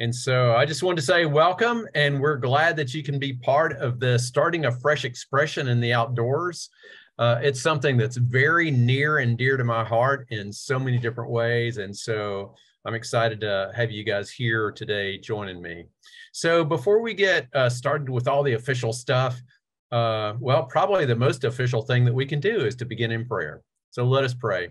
And so I just wanted to say welcome, and we're glad that you can be part of the starting a fresh expression in the outdoors. It's something that's very near and dear to my heart in so many different ways. And so I'm excited to have you guys here today joining me. So before we get started with all the official stuff, well, probably the most official thing that we can do is to begin in prayer. So let us pray.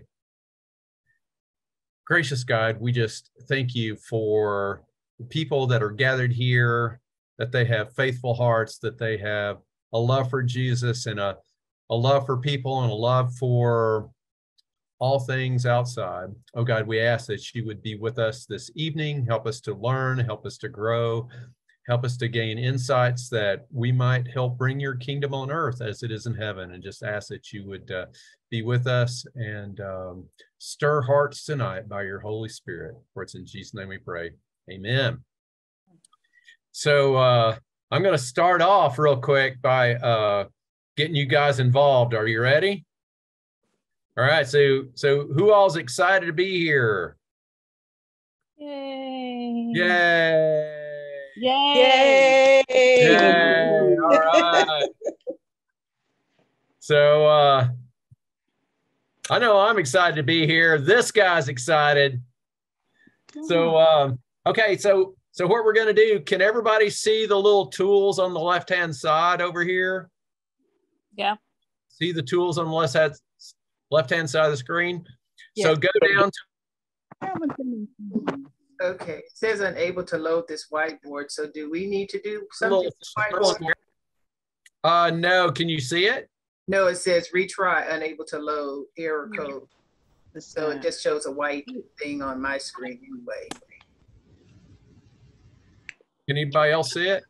Gracious God, we just thank you for the people that are gathered here, that they have faithful hearts, that they have a love for Jesus and a love for people and a love for all things outside. Oh God, we ask that you would be with us this evening, help us to learn, help us to grow, help us to gain insights that we might help bring your kingdom on earth as it is in heaven, and just ask that you would be with us and stir hearts tonight by your Holy Spirit. For it's in Jesus' name we pray. Amen. So I'm going to start off real quick by getting you guys involved. Are you ready? All right. So who all's excited to be here? Yay! Yay! Yay! Yay! All right. So I know I'm excited to be here. This guy's excited. So okay, so what we're going to do, can everybody see the little tools on the left-hand side over here? Yeah. See the tools on the left-hand side of the screen? Yes. So go down to... Okay, it says unable to load this whiteboard. So do we need to do something with the whiteboard? No, can you see it? No, it says retry, unable to load, error code. So it just shows a white thing on my screen anyway. Can anybody else see it?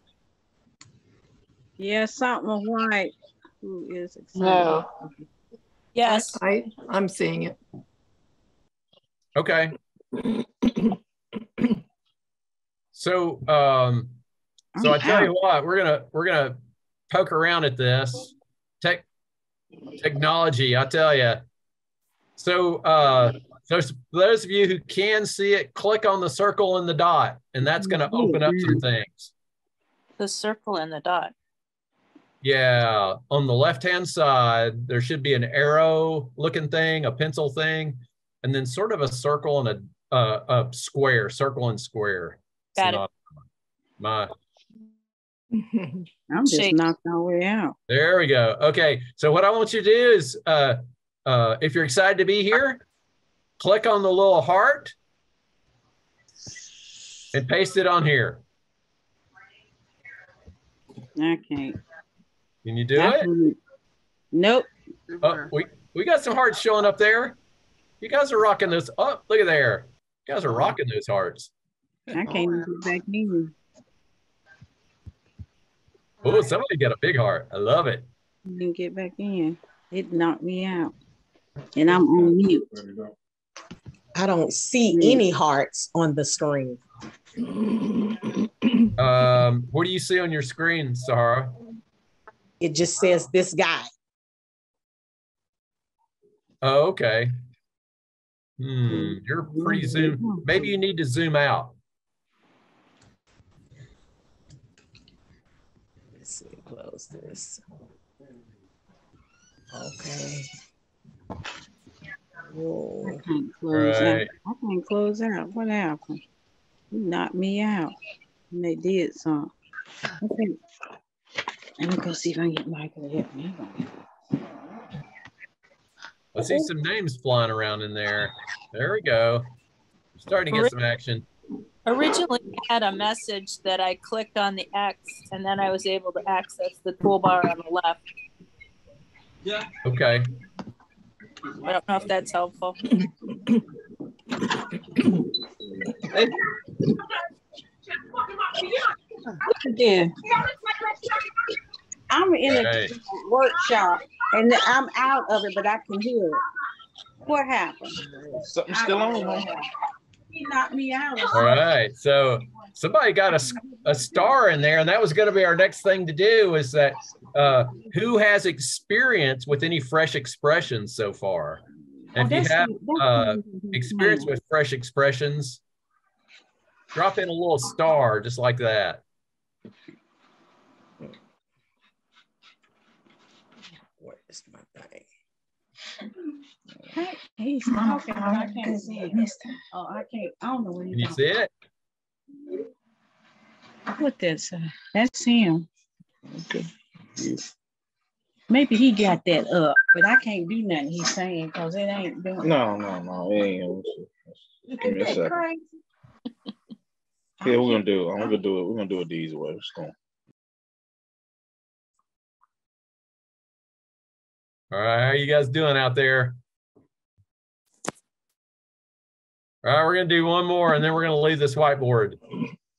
Yeah, something white. Who is excited? No. Yes. I'm seeing it. Okay. So I tell you what, we're gonna poke around at this technology. I tell you. So for those of you who can see it, click on the circle and the dot, and that's going to open up some things. The circle and the dot. Yeah, on the left-hand side, there should be an arrow-looking thing, a pencil thing, and then sort of a circle and a square, circle and square. Got it. I'm just knocked all the way out. There we go. Okay, so what I want you to do is, if you're excited to be here, click on the little heart and paste it on here. I can't. Can you do it? Nope. Oh, we got some hearts showing up there. You guys are rocking those. Oh, look at there. You guys are rocking those hearts. I can't even get back in. Oh, somebody got a big heart. I love it. I didn't get back in. It knocked me out. And I'm on mute. I don't see any hearts on the screen. What do you see on your screen, Sahara? It just says this guy. Oh, okay. You're pretty zoomed. Maybe you need to zoom out. Let's see, close this. Okay. Whoa. I can't close out. I can't close out. What happened? You knocked me out. And they did something. Okay. Let me go see if I can get Michael to help me. I see some names flying around in there. There we go. Starting to get some action. Originally, I had a message that I clicked on the X, and then I was able to access the toolbar on the left. Yeah. Okay. I don't know if that's helpful. Yeah. I'm in a workshop and I'm out of it, but I can hear it. What happened? Something's still on. He knocked me out. All right. So somebody got a star in there, and that was going to be our next thing to do, is that who has experience with any fresh expressions so far? And if you have experience with fresh expressions, drop in a little star just like that. Where is my thing? He's talking, but I can't see it. Oh, I can't. I don't know what he's Can you see it? What this? That's him. Okay. Maybe he got that up, but I can't do nothing he's saying because it ain't doing. No, it ain't. Give me a second. Crazy? Yeah, we're gonna do it. We're gonna do it these ways. All right, how are you guys doing out there? All right, we're gonna do one more and then we're gonna leave this whiteboard.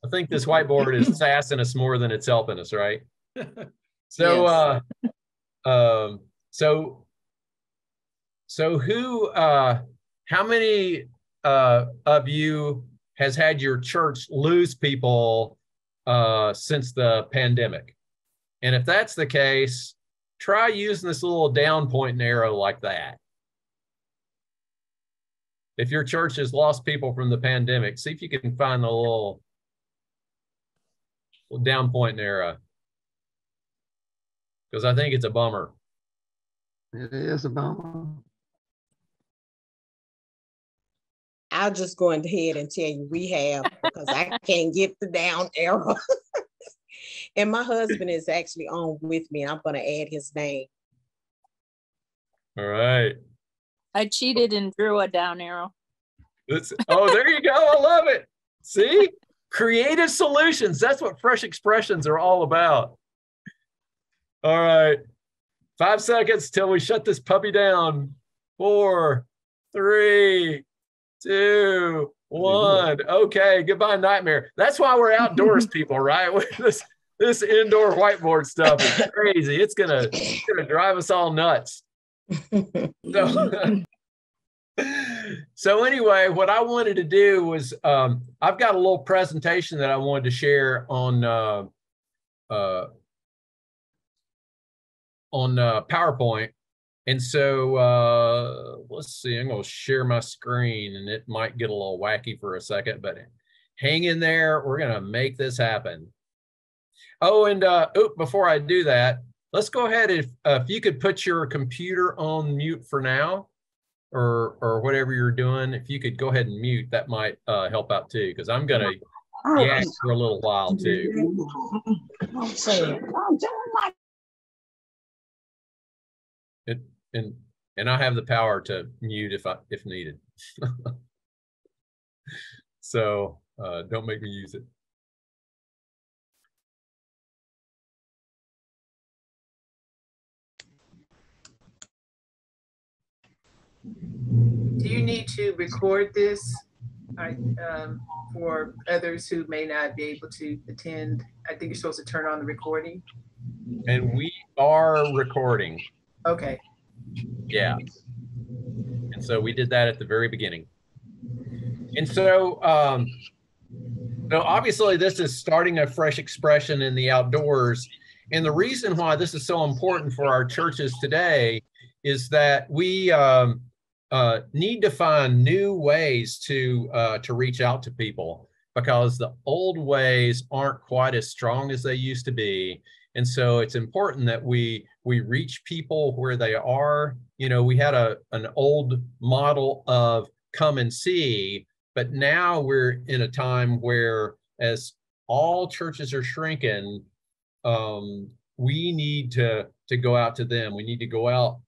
I think this whiteboard is sassing us more than it's helping us, right? So, Yes. so who, how many of you has had your church lose people since the pandemic? And if that's the case, try using this little down pointing arrow like that. If your church has lost people from the pandemic, see if you can find the little down pointing arrow. Because I think it's a bummer. It is a bummer. I'll just go ahead and tell you we have, because I can't get the down arrow. And my husband is actually on with me. I'm going to add his name. All right. I cheated and drew a down arrow. Oh, there you go. I love it. See? Creative solutions. That's what Fresh Expressions are all about. All right. 5 seconds till we shut this puppy down. 4, 3, 2, 1. Okay. Goodbye, nightmare. That's why we're outdoors, people, right? This indoor whiteboard stuff is crazy. It's gonna drive us all nuts. So anyway, what I wanted to do was I've got a little presentation that I wanted to share on PowerPoint. And so let's see, I'm going to share my screen and it might get a little wacky for a second, but hang in there. We're going to make this happen. Oh, and before I do that, let's go ahead. If you could put your computer on mute for now, or whatever you're doing, if you could go ahead and mute, that might help out too, because I'm going to yak for a little while too. And I have the power to mute if needed. So don't make me use it. Do you need to record this for others who may not be able to attend? I think you're supposed to turn on the recording. And we are recording. Okay. Yeah. And so we did that at the very beginning. And so, obviously this is starting a fresh expression in the outdoors. And the reason why this is so important for our churches today is that we need to find new ways to reach out to people, because the old ways aren't quite as strong as they used to be. And so it's important that we reach people where they are. You know, we had an old model of come and see, but now we're in a time where, as all churches are shrinking, we need to go out to them. We need to go out.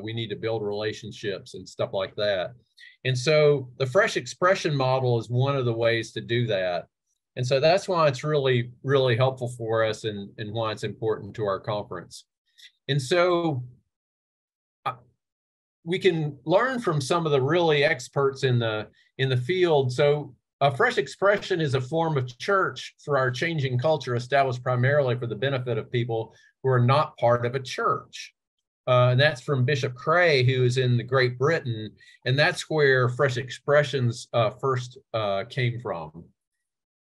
We need to build relationships and stuff like that. And so the fresh expression model is one of the ways to do that. And so that's why it's really, really helpful for us, and why it's important to our conference. And so we can learn from some of the really experts in the field. So a fresh expression is a form of church for our changing culture, established primarily for the benefit of people who are not part of a church. And that's from Bishop Cray, who is in Great Britain. And that's where fresh expressions first came from.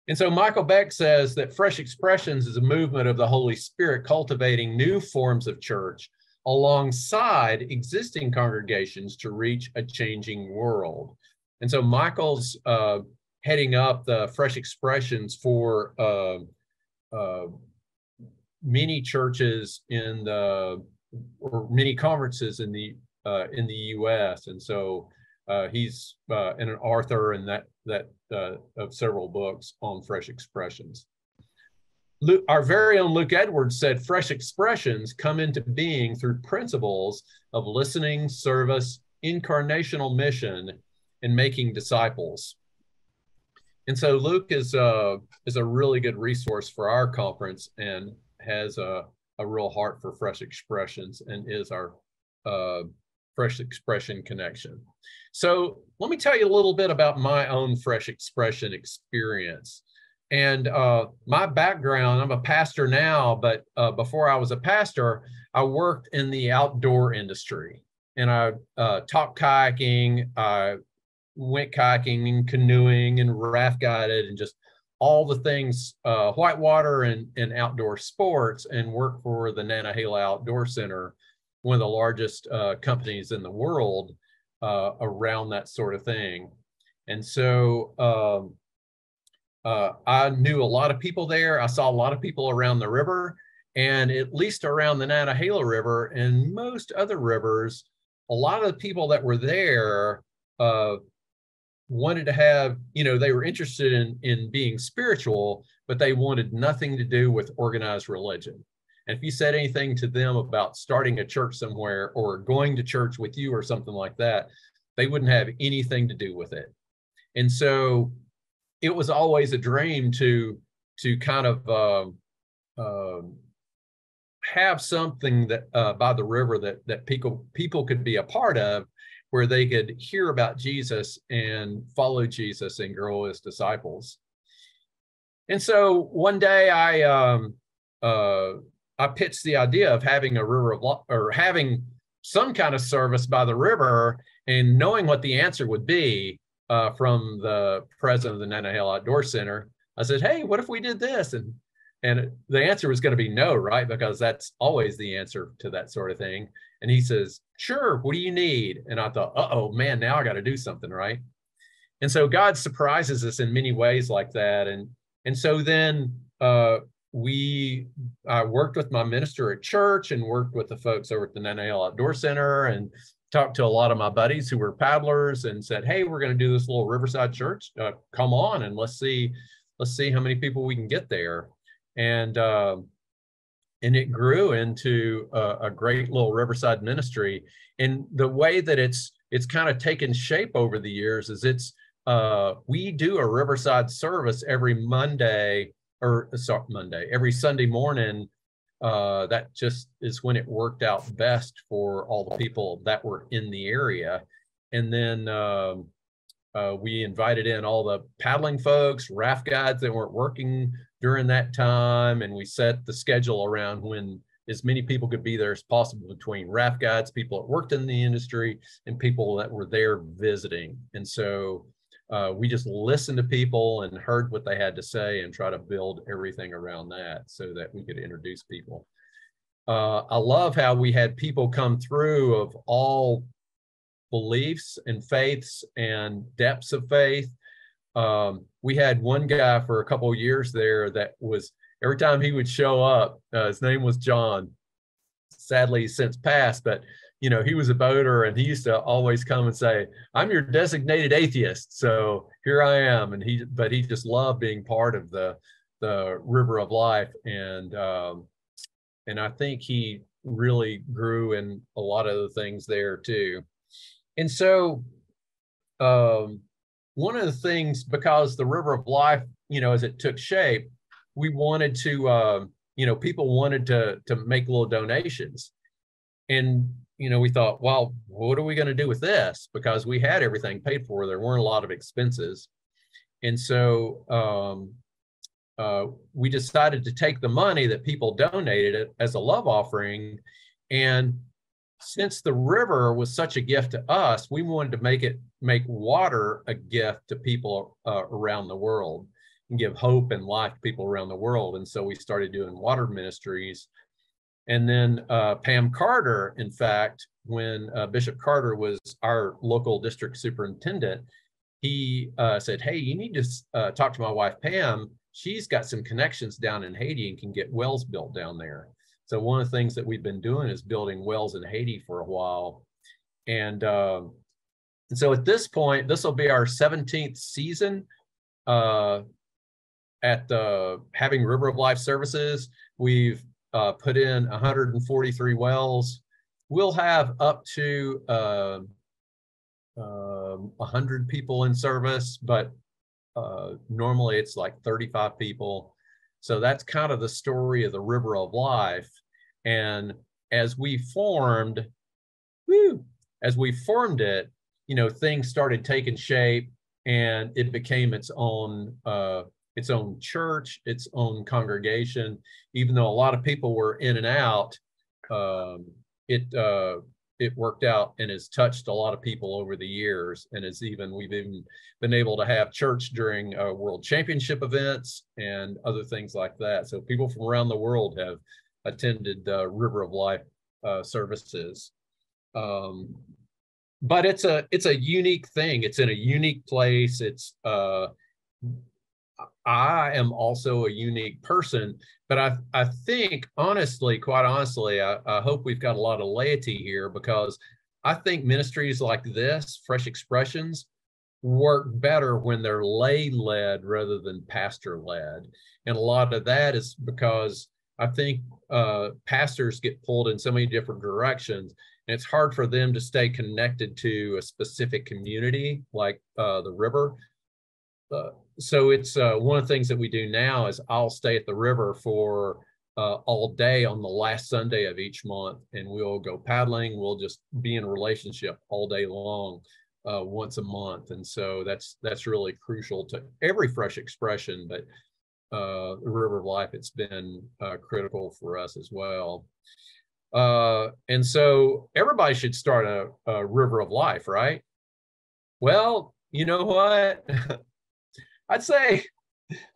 And so Michael Beck says that fresh expressions is a movement of the Holy Spirit cultivating new forms of church alongside existing congregations to reach a changing world. And so Michael's heading up the Fresh Expressions for many churches or many conferences in the U.S. And so he's an author and of several books on Fresh Expressions. Our very own Luke Edwards said, fresh expressions come into being through principles of listening, service, incarnational mission, and making disciples. And so Luke is a really good resource for our conference and has a real heart for fresh expressions and is our fresh expression connection. So let me tell you a little bit about my own fresh expression experience. And my background, I'm a pastor now, but before I was a pastor, I worked in the outdoor industry. And I taught kayaking, I went kayaking and canoeing and raft guided and just all the things, whitewater and outdoor sports, and worked for the Nantahala Outdoor Center, one of the largest companies in the world around that sort of thing. And so I knew a lot of people there. I saw a lot of people around the river, and at least around the Nantahala River and most other rivers, a lot of the people that were there wanted to have, they were interested in being spiritual, but they wanted nothing to do with organized religion. And if you said anything to them about starting a church somewhere or going to church with you or something like that, they wouldn't have anything to do with it. And so it was always a dream to kind of have something that by the river that people could be a part of, where they could hear about Jesus and follow Jesus and grow as disciples. And so one day I pitched the idea of having a river of life, or having some kind of service by the river, and knowing what the answer would be from the president of the Nantahala Outdoor Center. I said, hey, what if we did this? And the answer was going to be no, right? Because that's always the answer to that sort of thing. And he says, sure, what do you need? And I thought, uh-oh, man, now I got to do something, right? And so God surprises us in many ways like that. And so then I worked with my minister at church and worked with the folks over at the Nantahala Outdoor Center and talked to a lot of my buddies who were paddlers and said, hey, we're going to do this little riverside church. Come on, and let's see how many people we can get there. And it grew into a great little riverside ministry. And the way that it's kind of taken shape over the years is we do a riverside service every every Sunday morning. That just is when it worked out best for all the people that were in the area. And then we invited in all the paddling folks, raft guides that weren't working during that time, and we set the schedule around when as many people could be there as possible, between raft guides, people that worked in the industry, and people that were there visiting. And so we just listened to people and heard what they had to say and try to build everything around that so that we could introduce people. I love how we had people come through of all beliefs and faiths and depths of faith. We had one guy for a couple of years there that was, every time he would show up, his name was John. Sadly, he's since passed, but he was a boater, and he used to always come and say, I'm your designated atheist, so here I am. And he just loved being part of the River of Life. And I think he really grew in a lot of the things there too. And so one of the things, because the River of Life, as it took shape, we wanted to, people wanted to make little donations. And, we thought, well, what are we going to do with this? Because we had everything paid for. There weren't a lot of expenses. And so we decided to take the money that people donated as a love offering. And since the river was such a gift to us, we wanted to make water a gift to people around the world and give hope and life to people around the world. And so we started doing water ministries. And then Pam Carter, in fact, when Bishop Carter was our local district superintendent, he said, hey, you need to talk to my wife, Pam. She's got some connections down in Haiti and can get wells built down there. So one of the things that we've been doing is building wells in Haiti for a while. And so at this point, this will be our 17th season at having River of Life services. We've put in 143 wells. We'll have up to 100 people in service, but normally it's like 35 people. So that's kind of the story of the River of Life. And as we formed it, you know, things started taking shape, and it became its own church, its own congregation. Even though a lot of people were in and out, it worked out and has touched a lot of people over the years, and we've even been able to have church during World Championship events and other things like that. So people from around the world have attended River of Life services. But it's a unique thing. It's in a unique place. I am also a unique person, but I think honestly, quite honestly, I hope we've got a lot of laity here, because I think ministries like this, Fresh Expressions, work better when they're lay-led rather than pastor-led. And a lot of that is because I think pastors get pulled in so many different directions, and it's hard for them to stay connected to a specific community like the River. So it's one of the things that we do now is I'll stay at the River for all day on the last Sunday of each month, and we'll go paddling. We'll just be in a relationship all day long, once a month. And so that's really crucial to every Fresh Expression, but the River of Life, it's been critical for us as well. And so everybody should start a River of Life, right? Well, you know what? I'd say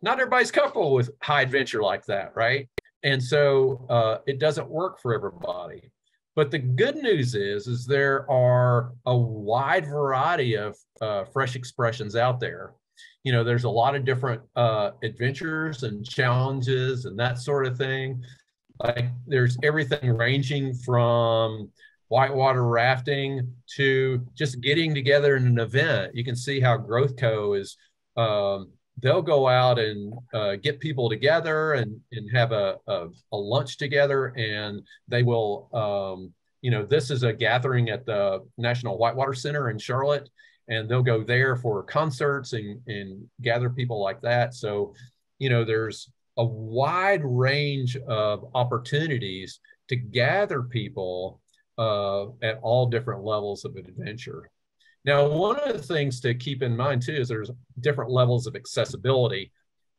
not everybody's comfortable with high adventure like that, right? And so it doesn't work for everybody. But the good news is there are a wide variety of Fresh Expressions out there. You know, there's a lot of different adventures and challenges and that sort of thing. Like there's everything ranging from whitewater rafting to just getting together in an event. You can see how Growth Co. is, they'll go out and get people together and have a lunch together, and they will, you know, this is a gathering at the National Whitewater Center in Charlotte, and they'll go there for concerts and gather people like that. So, you know, there's a wide range of opportunities to gather people at all different levels of adventure. Now, one of the things to keep in mind too is there's different levels of accessibility.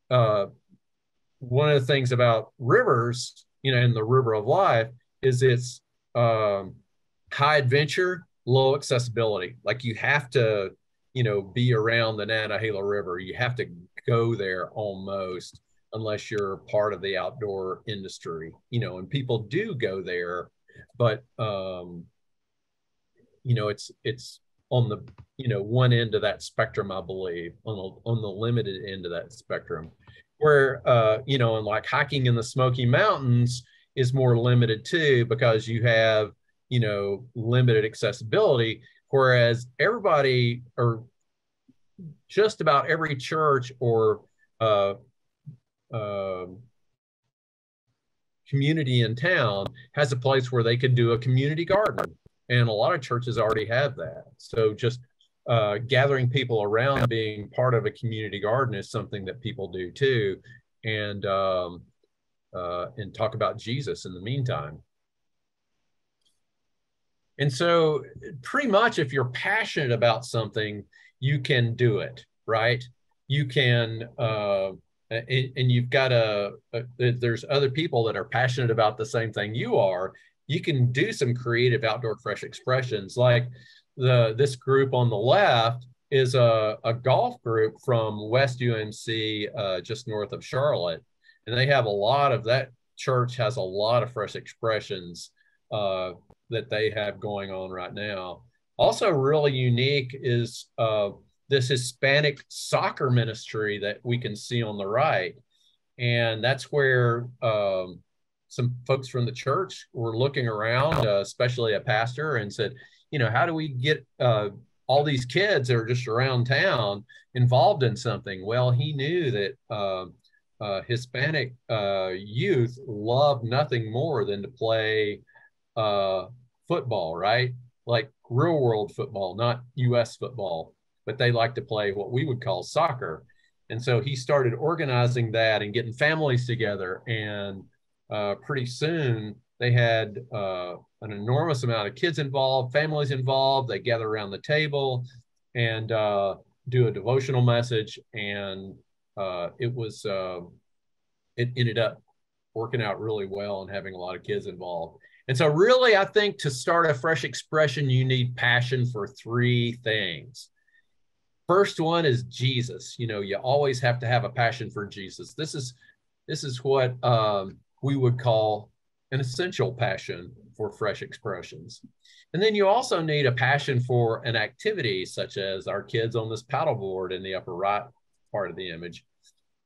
One of the things about rivers, you know, in the River of Life is it's high adventure, low accessibility. Like you have to, you know, be around the Nantahala River. You have to go there almost, unless you're part of the outdoor industry, you know, and people do go there, but, you know, it's on the, you know, one end of that spectrum, I believe, on the limited end of that spectrum, where, you know, and like hiking in the Smoky Mountains is more limited too, because you have, you know, limited accessibility, whereas everybody, or just about every church or community in town has a place where they could do a community garden, and a lot of churches already have that. So just gathering people around being part of a community garden is something that people do too, and talk about Jesus in the meantime. And so pretty much if you're passionate about something, you can do it, right? You can, and you've got there's other people that are passionate about the same thing you are. You can do some creative outdoor Fresh Expressions. Like this group on the left is a golf group from West UMC, just north of Charlotte. And they have a lot of, that church has a lot of Fresh Expressions that they have going on right now. Also really unique is this Hispanic soccer ministry that we can see on the right. And that's where some folks from the church were looking around, especially a pastor, and said, you know, how do we get all these kids that are just around town involved in something? Well, he knew that Hispanic youth love nothing more than to play football, right? Like real world football, not US football, but they like to play what we would call soccer. And so he started organizing that and getting families together. And pretty soon they had an enormous amount of kids involved, families involved. They gather around the table and do a devotional message. And it ended up working out really well and having a lot of kids involved. And so really, I think to start a fresh expression, you need passion for three things. First one is Jesus. You know, you always have to have a passion for Jesus. This is what we would call an essential passion for fresh expressions. And then you also need a passion for an activity, such as our kids on this paddleboard in the upper right part of the image.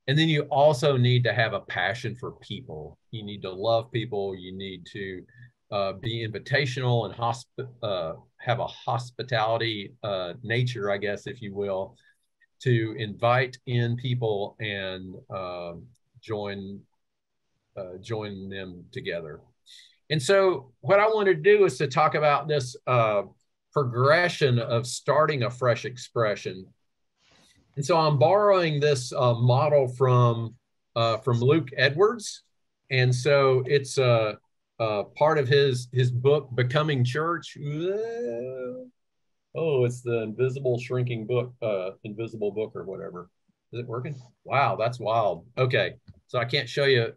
And then you also need to have a passion for people. You need to love people. You need to be invitational and have a hospitality nature, I guess, if you will, to invite in people and join them together. And so what I want to do is to talk about this progression of starting a fresh expression. And so I'm borrowing this model from Luke Edwards. And so it's part of his book, Becoming Church. Oh, it's the invisible shrinking book, invisible book or whatever. Is it working? Wow, that's wild. Okay, so I can't show you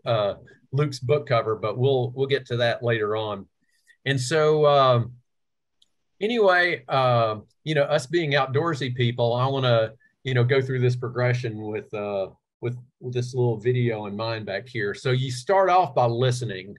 Luke's book cover, but we'll get to that later on. And so anyway, you know, us being outdoorsy people, I want to, you know, go through this progression with this little video in mind back here. So you start off by listening.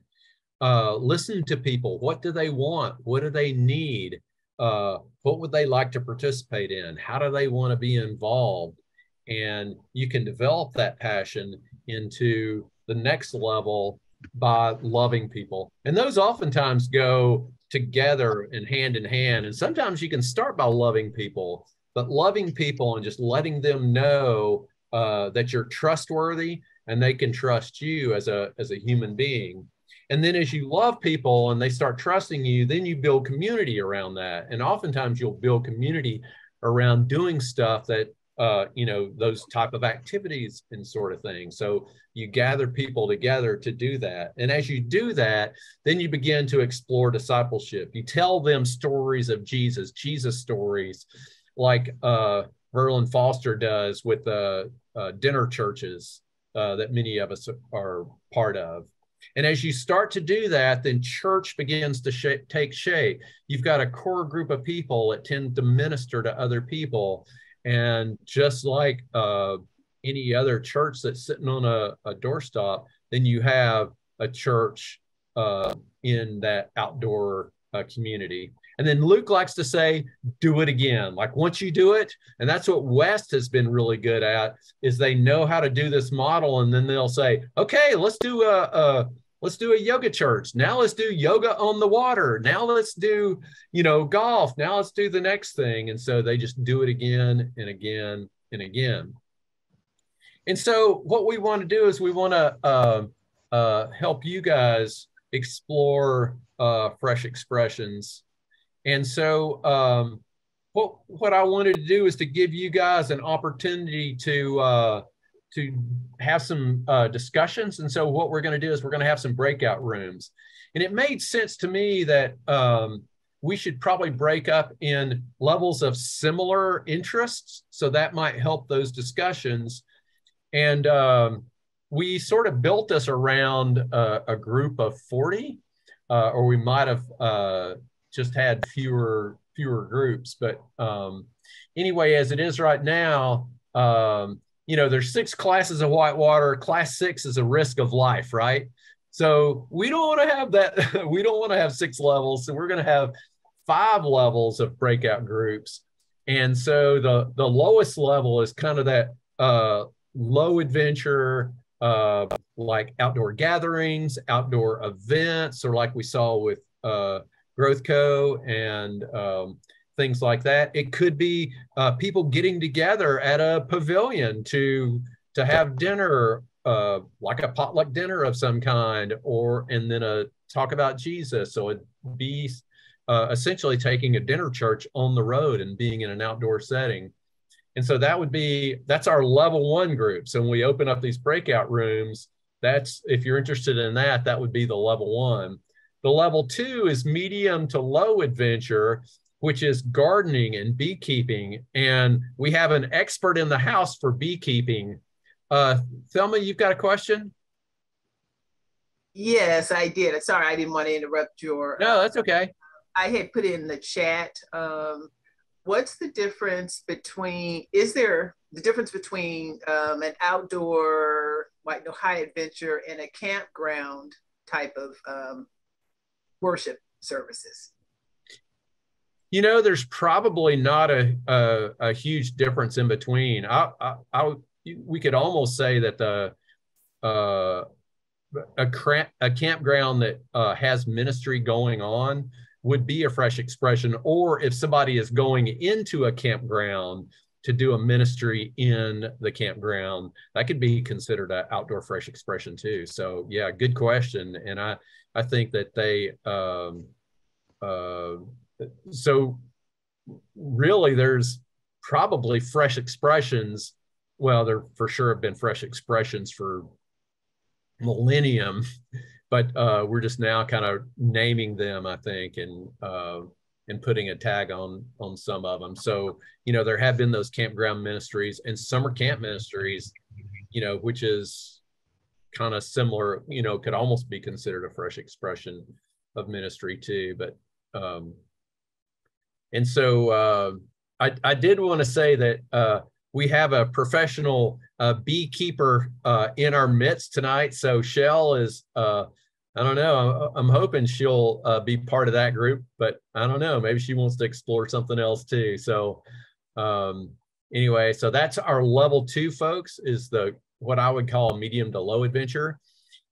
Listen to people. What do they want? What do they need? What would they like to participate in? How do they want to be involved? And you can develop that passion into the next level by loving people. And those oftentimes go together and hand in hand. And sometimes you can start by loving people, but loving people and just letting them know that you're trustworthy and they can trust you as a human being. And then as you love people and they start trusting you, then you build community around that. And oftentimes you'll build community around doing stuff that, you know, those type of activities and sort of thing. So you gather people together to do that. And as you do that, then you begin to explore discipleship. You tell them stories of Jesus stories, like Verlin Foster does with dinner churches that many of us are part of. And as you start to do that, then church begins to take shape. You've got a core group of people that tend to minister to other people. And just like any other church that's sitting on a doorstop, then you have a church in that outdoor community. And then Luke likes to say, do it again. Like once you do it, and that's what West has been really good at, is they know how to do this model. And then they'll say, okay, let's do a yoga church. Now let's do yoga on the water. Now let's do, you know, golf. Now let's do the next thing. And so they just do it again and again and again. And so what we want to do is we want to help you guys explore fresh expressions. And so what I wanted to do is to give you guys an opportunity to have some discussions. And so what we're going to do is we're going to have some breakout rooms. And it made sense to me that we should probably break up in levels of similar interests. So that might help those discussions. And we sort of built this around a group of 40, or we might have just had fewer groups. But anyway, as it is right now, you know, there's 6 classes of whitewater. Class 6 is a risk of life, right? So we don't want to have that. We don't want to have 6 levels. So we're going to have 5 levels of breakout groups. And so the lowest level is kind of that low adventure, like outdoor gatherings, outdoor events, or like we saw with Growth Co. and things like that. It could be people getting together at a pavilion to have dinner, like a potluck dinner of some kind, and then a talk about Jesus. So it'd be essentially taking a dinner church on the road and being in an outdoor setting. And so that's our level 1 group. So when we open up these breakout rooms, that's, if you're interested in that, that would be the level 1. The level 2 is medium to low adventure, which is gardening and beekeeping. And we have an expert in the house for beekeeping. Thelma, you've got a question? Yes, I did. Sorry, I didn't want to interrupt your. No, that's okay. I had put in the chat. What's the difference between, is there the difference between an outdoor, like no high adventure, and a campground type of worship services? You know, there's probably not a huge difference in between. We could almost say that a campground that has ministry going on would be a fresh expression, or if somebody is going into a campground to do a ministry in the campground, that could be considered an outdoor fresh expression too. So yeah, good question. And I think that so really there's probably fresh expressions. Well, there for sure have been fresh expressions for millennium, but we're just now kind of naming them, I think, and putting a tag on some of them. So, you know, there have been those campground ministries and summer camp ministries, you know, which is kind of similar, you know, could almost be considered a fresh expression of ministry too. But and so I did want to say that we have a professional beekeeper in our midst tonight. So Shell is, I don't know, I'm hoping she'll be part of that group, but I don't know, maybe she wants to explore something else too. So anyway, so that's our level 2, folks, is what I would call medium to low adventure.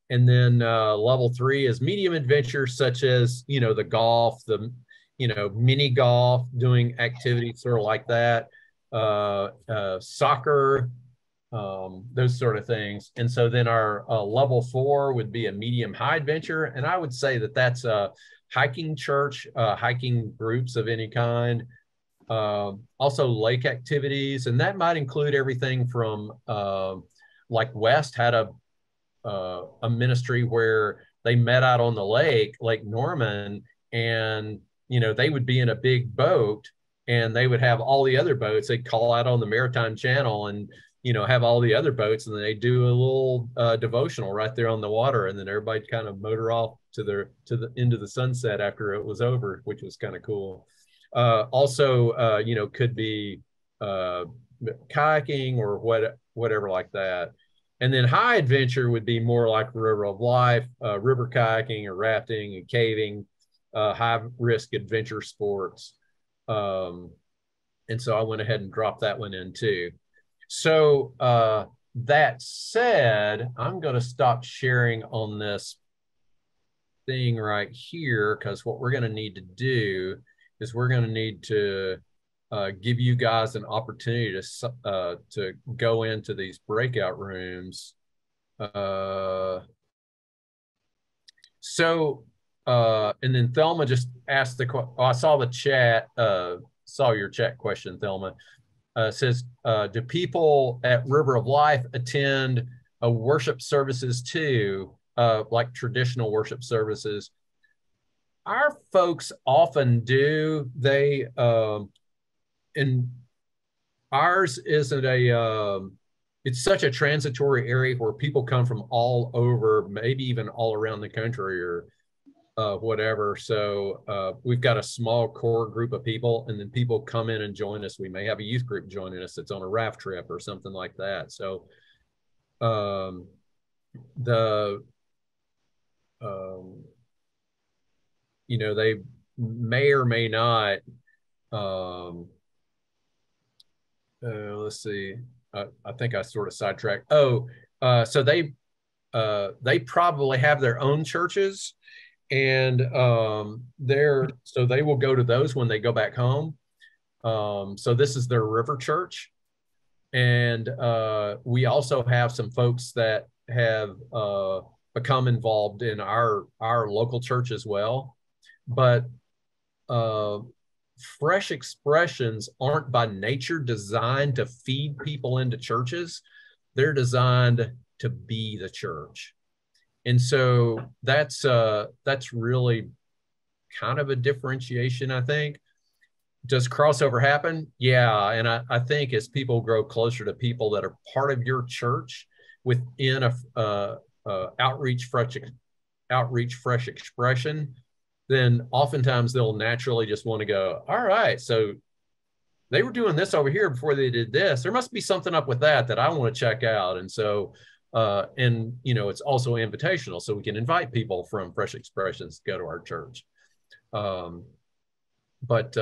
And then level 3 is medium adventure, such as, you know, the golf, you know, mini golf, doing activities sort of like that, soccer, those sort of things. And so then our level 4 would be a medium high adventure. And I would say that that's a hiking church, hiking groups of any kind, also lake activities. And that might include everything from like West had a ministry where they met out on the lake, Lake Norman, and you know, they would be in a big boat and they would have all the other boats. They'd call out on the Maritime Channel and, you know, have all the other boats, and then they do a little devotional right there on the water, and then everybody kind of motor off to the into the sunset after it was over, which was kind of cool. Also, you know, could be kayaking or whatever like that. And then high adventure would be more like River of Life, river kayaking or rafting and caving, high risk adventure sports. And so I went ahead and dropped that one in too. So that said, I'm going to stop sharing on this thing right here, because what we're going to need to do is we're going to need to give you guys an opportunity to go into these breakout rooms. And then Thelma just asked I saw the chat, saw your chat question, Thelma. Says, do people at River of Life attend worship services too, like traditional worship services? Our folks often do. They, and ours isn't it's such a transitory area where people come from all over, maybe even all around the country or whatever. So we've got a small core group of people, and then people come in and join us. We may have a youth group joining us that's on a raft trip or something like that. So you know, they may or may not let's see. I think I sort of sidetracked. Oh, so they probably have their own churches, and so they will go to those when they go back home. So this is their river church, and we also have some folks that have become involved in our local church as well. But Fresh Expressions aren't by nature designed to feed people into churches. They're designed to be the church. And so that's really kind of a differentiation, I think. Does crossover happen? Yeah. And I think as people grow closer to people that are part of your church within a outreach fresh expression, then oftentimes they'll naturally just want to go, all right, so they were doing this over here before they did this. There must be something up with that I want to check out. And so, and it's also invitational, so we can invite people from Fresh Expressions to go to our church. But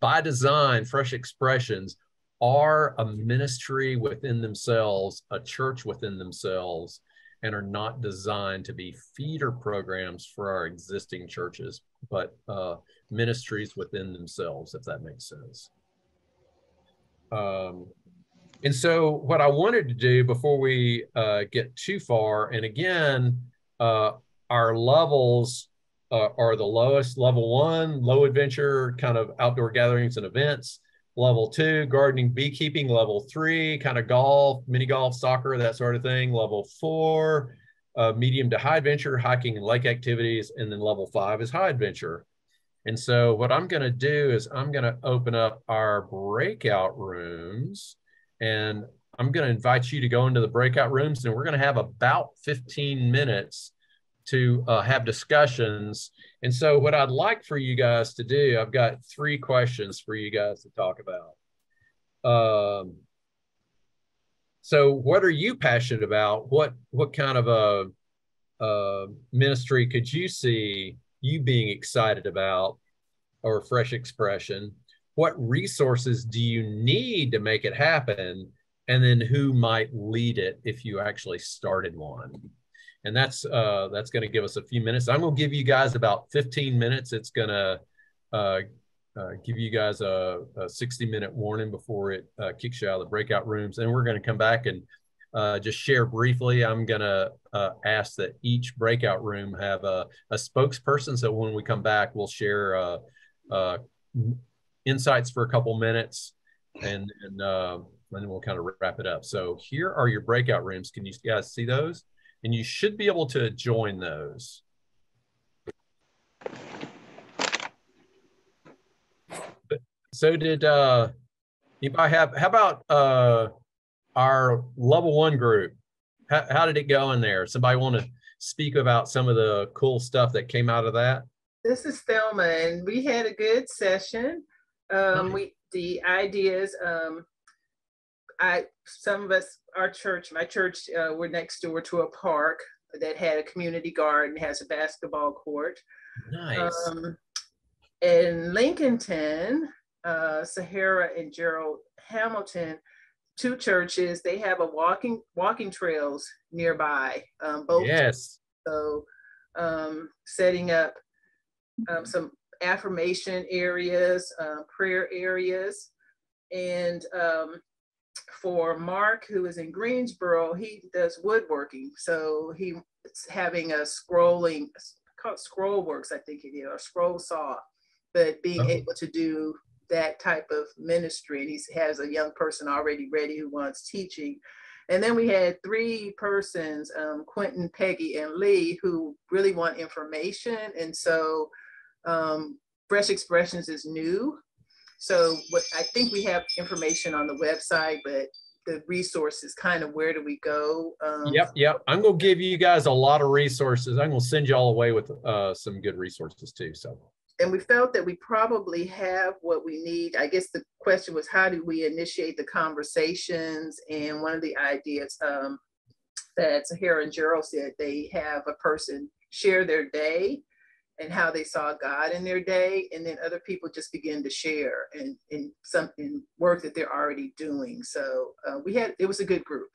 by design, Fresh Expressions are a ministry within themselves, a church within themselves, and are not designed to be feeder programs for our existing churches, but ministries within themselves, if that makes sense. And so what I wanted to do before we get too far, and again, our levels are the lowest. Level 1, low adventure, kind of outdoor gatherings and events. Level 2, gardening, beekeeping. Level 3, kind of golf, mini golf, soccer, that sort of thing. Level 4, medium to high adventure, hiking and lake activities. And then level 5 is high adventure. And so what I'm going to do is I'm going to open up our breakout rooms, and I'm going to invite you to go into the breakout rooms, and we're going to have about 15 minutes to have discussions. And so what I'd like for you guys to do, I've got 3 questions for you guys to talk about. So what are you passionate about? What kind of a ministry could you see you being excited about, or fresh expression? What resources do you need to make it happen? And then who might lead it if you actually started one? And that's going to give us a few minutes. I'm going to give you guys about 15 minutes. It's going to give you guys a 60-minute warning before it kicks you out of the breakout rooms. And we're going to come back and just share briefly. I'm going to ask that each breakout room have a spokesperson. So when we come back, we'll share insights for a couple minutes, and then we'll kind of wrap it up. So here are your breakout rooms. Can you guys see those? And you should be able to join those. So did anybody have, how about our level 1 group? How did it go in there? Somebody want to speak about some of the cool stuff that came out of that? This is Thelma, and we had a good session. The ideas, some of us, my church, we're next door to a park that had a community garden, has a basketball court. Nice. In Lincolnton, Sahara and Gerald Hamilton, 2 churches, they have a walking trails nearby. Both. Yes. So setting up some affirmation areas, prayer areas. And for Mark, who is in Greensboro, he does woodworking. So he's having a scrolling, called Scrollworks, I think it is, or Scroll Saw, but being able to do that type of ministry. And he has a young person already ready who wants teaching. And then we had 3 persons, Quentin, Peggy, and Lee, who really want information. And so Fresh Expressions is new. So what I think we have information on the website, but the resources, kind of where do we go? Yep. I'm going to give you guys a lot of resources. I'm going to send you all away with some good resources too. So. And we felt that we probably have what we need. I guess the question was, how do we initiate the conversations? And one of the ideas that Sahara and Gerald said, they have a person share their day. and how they saw God in their day. And then other people just begin to share in something work that they're already doing. So it was a good group.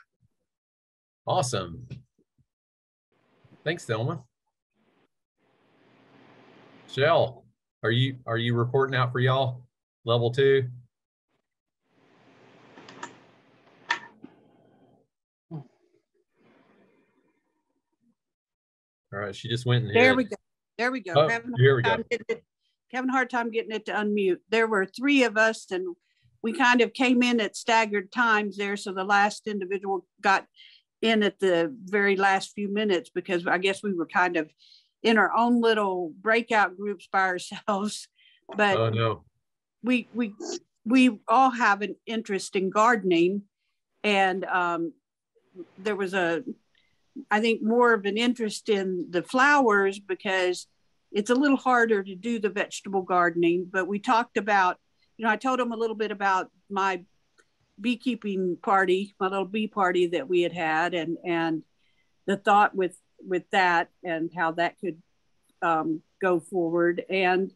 Awesome. Thanks, Thelma. Shell, are you reporting out for y'all? Level 2? All right, she just went and There we go. There we go. Oh, here we go. Having a hard time getting it to unmute. There were 3 of us, and we kind of came in at staggered times there. So the last individual got in at the very last few minutes, because I guess we were kind of in our own little breakout groups by ourselves. But oh, no. we all have an interest in gardening, and there was I think more of an interest in the flowers, because it's a little harder to do the vegetable gardening. But we talked about, I told them a little bit about my beekeeping party, my little bee party that we had, and the thought with that and how that could go forward. And,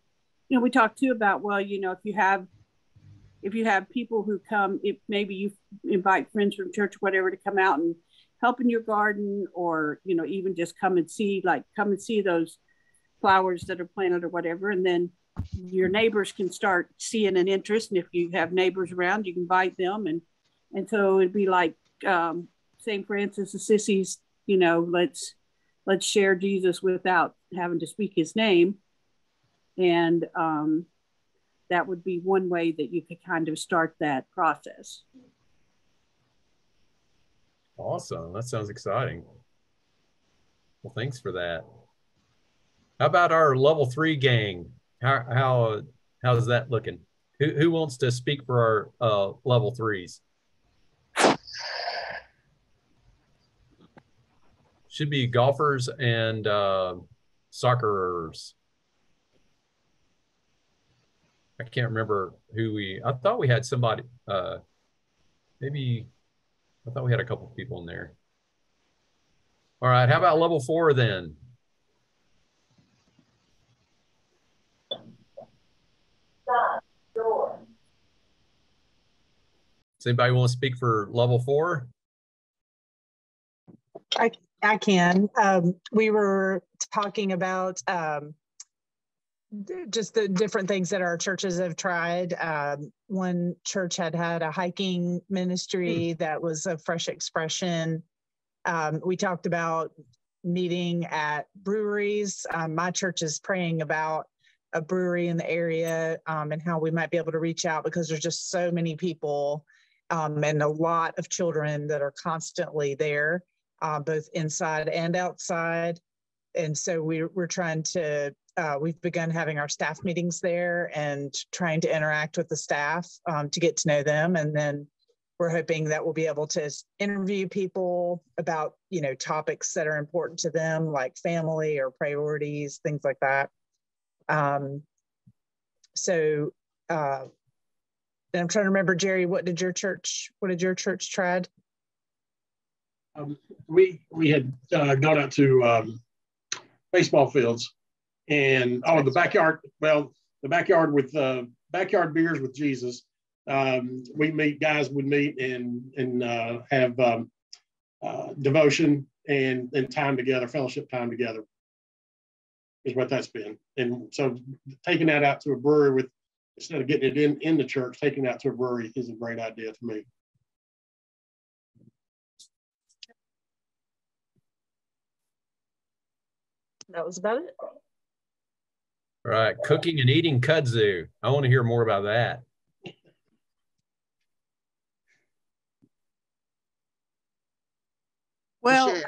we talked too about, well, if you have people who come, if maybe you invite friends from church, whatever, to come out and help in your garden, or, even just come and see those flowers that are planted or whatever. And then your neighbors can start seeing an interest. And if you have neighbors around, you can invite them. And so it'd be like St. Francis of Assisi's, let's share Jesus without having to speak his name. And that would be one way that you could kind of start that process. Awesome. That sounds exciting. Well, thanks for that. How about our level 3 gang? How's that looking? Who wants to speak for our level 3s? Should be golfers and soccerers. I can't remember I thought we had somebody, maybe, I thought we had a couple of people in there. All right, how about level 4 then? Does anybody want to speak for level 4? I can. We were talking about just the different things that our churches have tried. One church had a hiking ministry that was a fresh expression. We talked about meeting at breweries. My church is praying about a brewery in the area, and how we might be able to reach out, because there's just so many people and a lot of children that are constantly there, both inside and outside. And so we're trying to, we've begun having our staff meetings there and trying to interact with the staff to get to know them. And then we're hoping that we'll be able to interview people about, topics that are important to them, like family or priorities, things like that. And I'm trying to remember, Jerry, what did your church try? We had gone out to baseball fields and the backyard. Well, the backyard with backyard beers with Jesus. Guys would meet and have devotion and time together, fellowship time together is what that's been. And so taking that out to a brewery instead of getting it in the church, taking that to a brewery is a great idea to me. That was about it. All right, cooking and eating kudzu. I want to hear more about that. Well,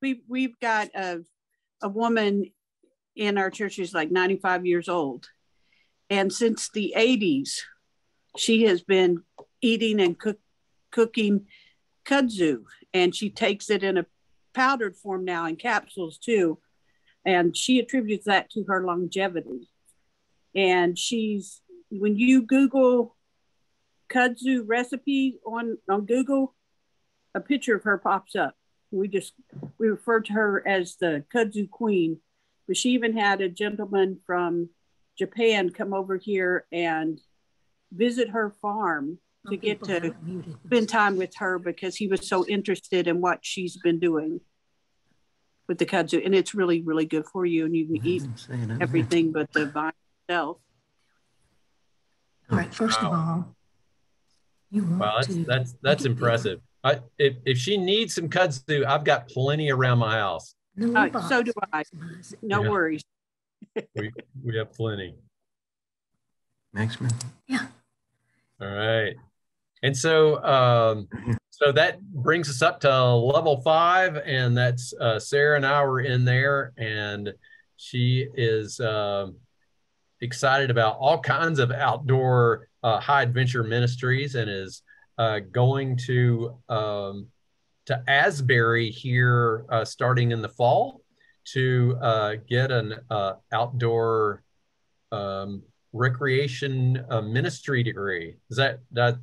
we've got a woman in our church who's like 95 years old. And since the 80s, she has been eating and cooking kudzu. And she takes it in a powdered form now in capsules too. And she attributes that to her longevity. And when you Google kudzu recipe on Google, a picture of her pops up. We refer to her as the kudzu queen, But she even had a gentleman from Japan come over here and visit her farm to get to spend time with her because he was so interested in what she's been doing with the kudzu. And it's really, really good for you. And you can eat everything but the vine itself. All right, first of all, you want that's impressive. If she needs some kudzu, I've got plenty around my house. So do I. No worries. we have plenty. Maximum. Yeah. All right. And so so that brings us up to level 5, and that's Sarah and I were in there, and she is excited about all kinds of outdoor high adventure ministries, and is going to Asbury here starting in the fall to get an outdoor recreation ministry degree. Did I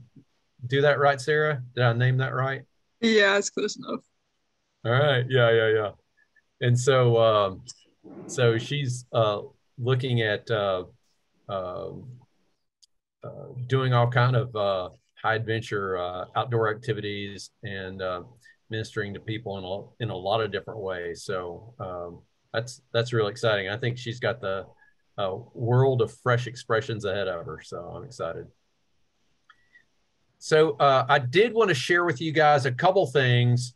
do that right, Sarah? Did I name that right? Yeah, it's close enough. All right. Yeah. And so so she's looking at doing all kind of high adventure outdoor activities and ministering to people in a lot of different ways. So that's really exciting. I think she's got the world of fresh expressions ahead of her. So I'm excited. So I did want to share with you guys a couple things,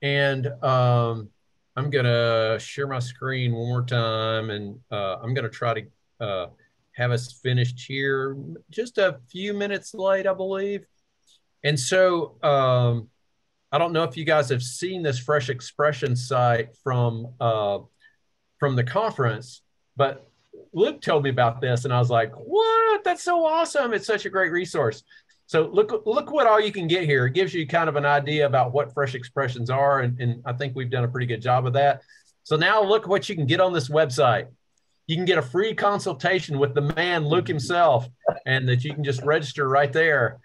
and I'm going to share my screen one more time, and I'm going to try to have us finished here just a few minutes late, I believe. And so I don't know if you guys have seen this Fresh Expression site from the conference, but Luke told me about this, and I was like, what? That's so awesome. It's such a great resource. So look what all you can get here. It gives you kind of an idea about what Fresh Expressions are, and I think we've done a pretty good job of that. So now look what you can get on this website. You can get a free consultation with the man, Luke himself, and that you can just register right there.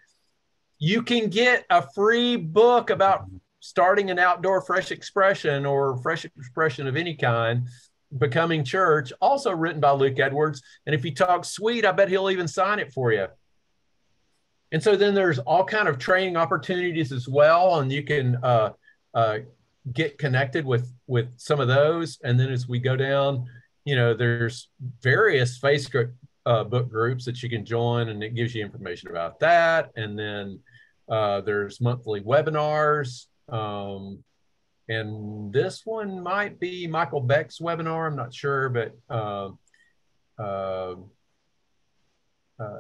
You can get a free book about starting an outdoor fresh expression or fresh expression of any kind, Becoming Church, also written by Luke Edwards. And if you talk sweet, I bet he'll even sign it for you. And so then there's all kind of training opportunities as well, and you can get connected with some of those. And then as we go down, there's various Facebook book groups that you can join, and it gives you information about that. And then there's monthly webinars. And this one might be Michael Beck's webinar, I'm not sure, but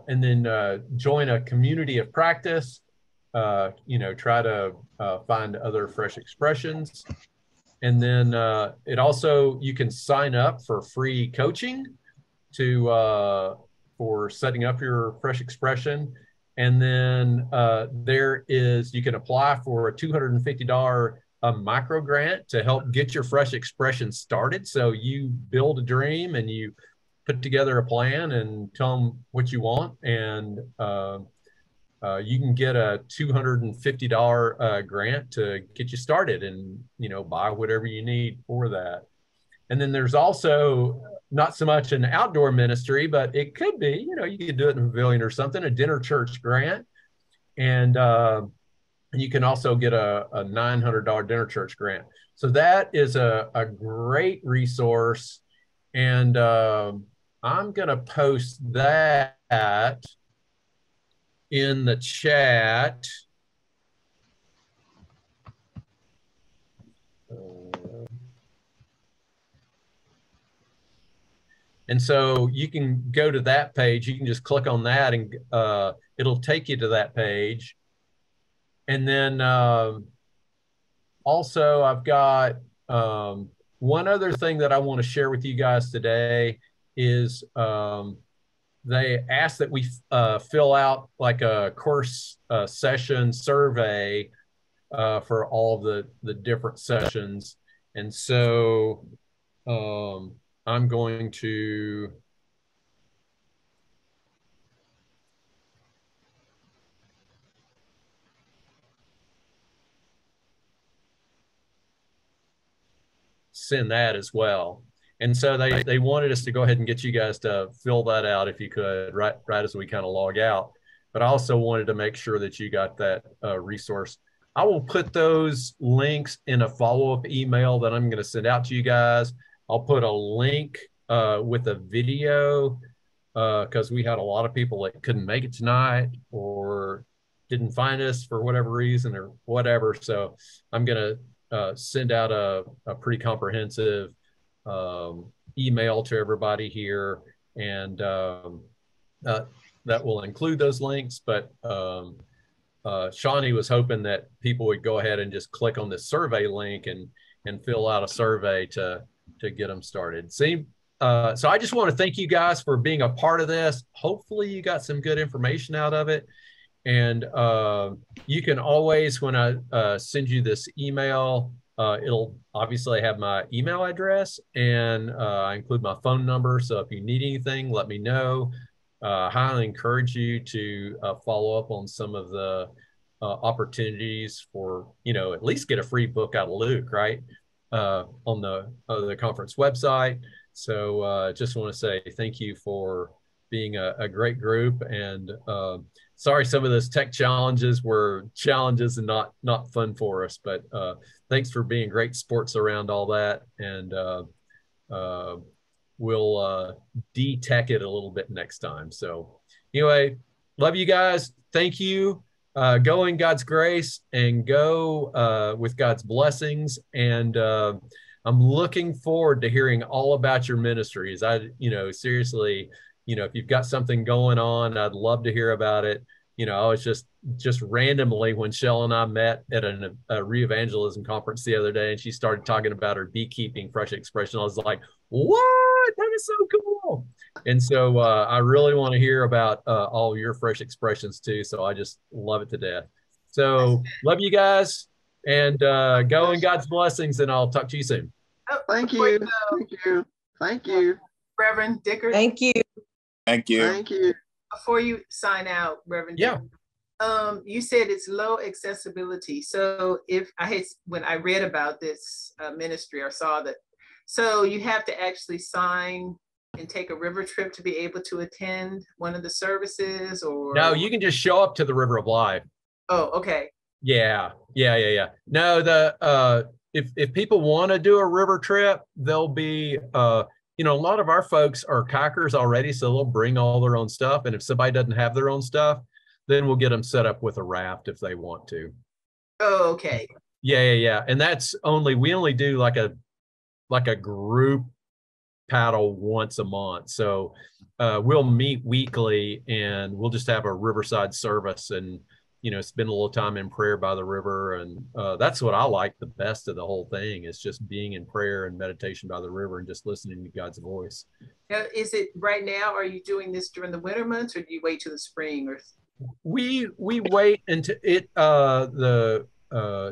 and then join a community of practice, try to find other fresh expressions. And then it also, you can sign up for free coaching for setting up your fresh expression. And then you can apply for a $250 micro grant to help get your fresh expression started. So you build a dream and you put together a plan and tell them what you want, and you can get a $250 grant to get you started and buy whatever you need for that. And then there's also not so much an outdoor ministry, but it could be, you could do it in a pavilion or something, a dinner church grant. And you can also get a $900 dinner church grant. So that is a great resource. And I'm going to post that in the chat. And so you can go to that page. You can just click on that and it'll take you to that page. And then also I've got one other thing that I want to share with you guys today is they asked that we fill out like a course session survey for all of the different sessions. And so I'm going to send that as well. And so they wanted us to go ahead and get you guys to fill that out if you could, right as we kind of log out. But I also wanted to make sure that you got that resource. I will put those links in a follow-up email that I'm going to send out to you guys. I'll put a link with a video because we had a lot of people that couldn't make it tonight or didn't find us for whatever reason or whatever. So I'm going to send out a pretty comprehensive email to everybody here, and that will include those links. But Shawnee was hoping that people would go ahead and just click on this survey link and fill out a survey to get them started. So I just want to thank you guys for being a part of this. Hopefully you got some good information out of it. And you can always, when I send you this email, it'll obviously have my email address, and I include my phone number. So if you need anything, let me know. I highly encourage you to follow up on some of the opportunities for, at least get a free book out of Luke, right? On the conference website. So just want to say thank you for being a great group, and sorry some of those tech challenges were challenges and not fun for us, but thanks for being great sports around all that, and we'll de-tech it a little bit next time. So anyway, love you guys. Thank you. Go in God's grace and go with God's blessings. And I'm looking forward to hearing all about your ministries. Seriously, if you've got something going on, I'd love to hear about it. I was just randomly, when Shell and I met at a re-evangelism conference the other day, and she started talking about her beekeeping fresh expression. I was like, what? That is so cool. And so I really want to hear about all your fresh expressions too. So I just love it to death. So love you guys, and go in God's blessings, and I'll talk to you soon. Thank you. Thank you. Thank you. Reverend Dickert. Thank you. Thank you. Thank you. Before you sign out, Reverend Yeah. Dickert, you said it's low accessibility. So when I read about this ministry or saw that, so you have to actually sign and take a river trip to be able to attend one of the services, or? No, you can just show up to the River of Life. Oh, okay. Yeah. No, if people want to do a river trip, they'll be, a lot of our folks are kayakers already, so they'll bring all their own stuff. And if somebody doesn't have their own stuff, then we'll get them set up with a raft if they want to. Oh, okay. Yeah. And we only do like a group paddle once a month. So we'll meet weekly, and we'll just have a riverside service and, spend a little time in prayer by the river. And that's what I like the best of the whole thing, is just being in prayer and meditation by the river and just listening to God's voice. Now, is it right now, are you doing this during the winter months, or do you wait till the spring? Or we wait until the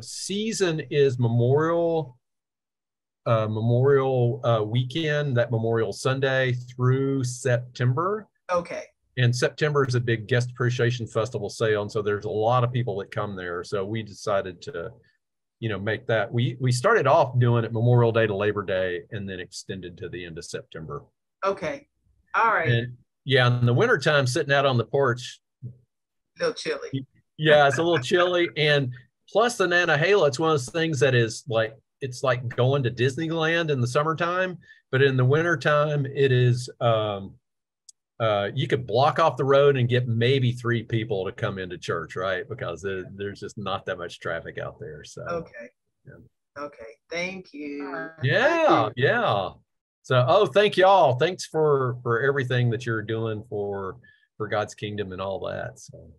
season is Memorial weekend, that Memorial Sunday through September. Okay. And September is a big guest appreciation festival sale, and so there's a lot of people that come there. So we decided to, make that. We started off doing it Memorial Day to Labor Day, and then extended to the end of September. Okay. All right. And in the wintertime, sitting out on the porch, a little chilly. Yeah, it's a little chilly. And plus the Nantahala, it's one of those things that is like, it's like going to Disneyland in the summertime, but in the wintertime, it is, you could block off the road and get maybe 3 people to come into church, right? Because there's just not that much traffic out there. So okay. Yeah. Okay. Thank you. Yeah. So, thank y'all. Thanks for everything that you're doing for God's kingdom and all that. So.